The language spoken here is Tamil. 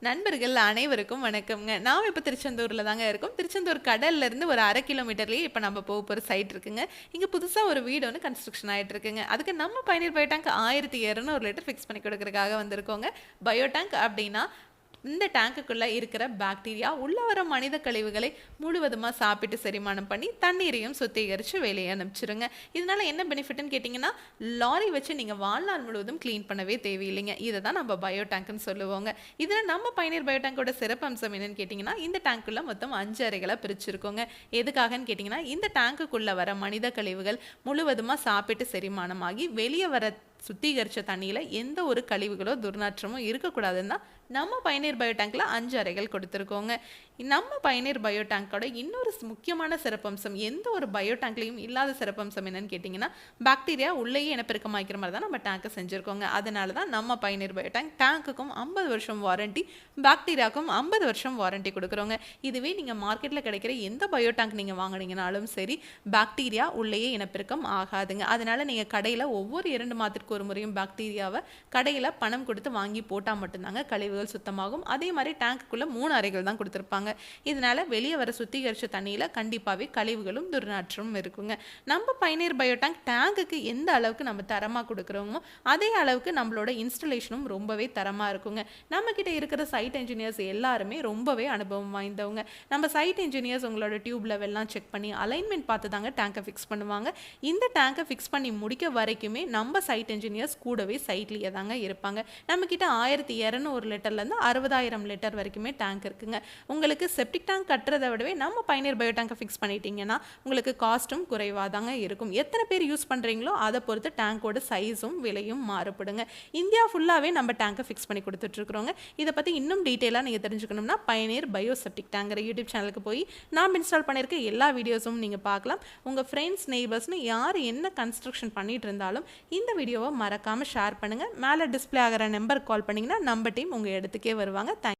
நண்பர்கள் அனைவருக்கும் வணக்கம்ங்க. நாம இப்ப திருச்செந்தூர்ல தாங்க இருக்கோம். திருச்செந்தூர் கடல்ல இருந்து ஒரு 1/2 கிலோமீட்டர்லயே இப்ப நம்ம போற சைட் இருக்குங்க. இங்க புதுசா ஒரு வீடு ஒண்ணு கன்ஸ்ட்ரக்ஷன் ஆயிட்டு இருக்குங்க. அதுக்கு நம்ம பயணியர் பயோ டேங்க் 1200 லிட்டர் ஃபிக்ஸ் பண்ணி கொடுக்கறதுக்காக வந்திருக்கோங்க. பயோ டேங்க் அப்படின்னா இந்த டேங்குக்குள்ள இருக்கிற பாக்டீரியா உள்ள வர மனித கழிவுகளை முழுவதுமா சாப்பிட்டு செரிமானம் பண்ணி தண்ணீரையும் சுத்திகரித்து வெளியே அனுப்பிச்சிருங்க. இதனால என்ன பெனிஃபிட்னு கேட்டிங்கன்னா, லாரி வச்சு நீங்கள் வாழ்நாள் முழுவதும் க்ளீன் பண்ணவே தேவையில்லைங்க. இதை தான் நம்ம பயோ டேங்க்னு சொல்லுவோங்க. இதில் நம்ம பயணியர் பயோ டேங்கோட சிறப்பம்சம் என்னன்னு கேட்டிங்கன்னா, இந்த டேங்க்குள்ள மொத்தம் 5 அறைகளாக பிரிச்சிருக்கோங்க. எதுக்காகன்னு கேட்டிங்கன்னா, இந்த டேங்குக்குள்ள வர மனித கழிவுகள் முழுவதுமாக சாப்பிட்டு செரிமானமாகி வெளியே வர சுத்திகரித்த தண்ணியில் எந்த ஒரு கழிவுகளோ துர்நாற்றமோ இருக்கக்கூடாதுன்னு தான் நம்ம பயணியர் பயோ டேங்க்ல 5 அறைகள் கொடுத்துருக்கோங்க. நம்ம பயணியர் பயோ டேங்கோட இன்னொரு முக்கியமான சிறப்பம்சம், எந்த ஒரு பயோ டேங்க்லையும் இல்லாத சிறப்பம்சம் என்னன்னு கேட்டிங்கன்னா, பாக்டீரியா உள்ளேயே இனப்பெருக்கம் ஆகிக்கிற மாதிரி தான் நம்ம டேங்கை செஞ்சுருக்கோங்க. அதனால தான் நம்ம பயணியர் பயோ டேங்க் டேங்குக்கும் 50 வருஷம் வாரண்டி, பாக்டீரியாவுக்கும் 50 வருஷம் வாரண்டி கொடுக்குறோங்க. இதுவே நீங்கள் மார்க்கெட்டில் கிடைக்கிற எந்த பயோ டேங்க் நீங்கள் வாங்கினீங்கனாலும் சரி, பாக்டீரியா உள்ளேயே இனப்பெருக்கம் ஆகாதுங்க. அதனால நீங்கள் கடையில் ஒவ்வொரு 2 மாதத்திற்கு ஒரு முறையும் பாக்டீரியாவை கடையில் பணம் கொடுத்து வாங்கி போட்டால் மட்டும்தாங்க கழிவுகள் சுத்தமாகும். அதே மாதிரி டேங்குக்குள்ள 3 அறைகள் தான் கொடுத்துருப்பாங்க. இதனால வெளியே வர சுத்திகரிச்ச தண்ணியில் கண்டிப்பாகவே கழிவுகளும் துர்நாற்றமும் இருக்குங்க. நம்ம பயணியர் பயோ டேங்க் டேங்குக்கு எந்த அளவுக்கு நம்ம தரமாக கொடுக்குறோமோ அதே அளவுக்கு நம்மளோட இன்ஸ்டலேஷனும் ரொம்பவே தரமாக இருக்குங்க. நம்மக்கிட்ட இருக்கிற சைட் என்ஜினியர்ஸ் எல்லாருமே ரொம்பவே அனுபவம் வாய்ந்தவங்க. நம்ம சைட் என்ஜினியர்ஸ் உங்களோட டியூப் லெவல்லாம் செக் பண்ணி அலைன்மெண்ட் பார்த்து தாங்க டேங்கை ஃபிக்ஸ் பண்ணுவாங்க. இந்த டேங்கை ஃபிக்ஸ் பண்ணி முடிக்க வரைக்குமே நம்ம சைட் என்ஜினியர்ஸ் கூடவே சைட்லேயே தாங்க இருப்பாங்க. நம்மக்கிட்ட 1200 லிட்டர்லேருந்து 60,000 லிட்டர் வரைக்குமே டேங்க் இருக்குங்க. உங்களுக்கு செப்டிக் டேங்க் கட்டுறதை விடவே நம்ம பயணியர் பயோ டேங்கை ஃபிக்ஸ் பண்ணிட்டீங்கன்னா உங்களுக்கு காஸ்ட்டும் குறைவாக தாங்க இருக்கும். எத்தனை பேர் யூஸ் பண்ணுறீங்களோ அதை பொறுத்து டேங்கோட சைஸும் விலையும் மாறுபடுங்க. இந்தியா ஃபுல்லாகவே நம்ம டேங்கை ஃபிக்ஸ் பண்ணி கொடுத்துட்ருக்குறோங்க. இதை பற்றி இன்னும் டீட்டெயிலாக நீங்கள் தெரிஞ்சுக்கணும்னா பயணியர் பயோ செப்டிக் டேங்கிற யூடியூப் சேனலுக்கு போய் நாம் இன்ஸ்டால் பண்ணியிருக்க எல்லா வீடியோஸும் நீங்கள் பார்க்கலாம். உங்கள் ஃப்ரெண்ட்ஸ் நெய்பர்ஸ்னு யார் என்ன கன்ஸ்ட்ரக்ஷன் பண்ணிட்டு இருந்தாலும் இந்த வீடியோவை மறக்காமல் ஷேர் பண்ணுங்கள். மேலே டிஸ்பிளே ஆகிற நம்பருக்கு கால் பண்ணிங்கன்னா நம்ம டீம் உங்கள் இடத்துக்கே வருவாங்க.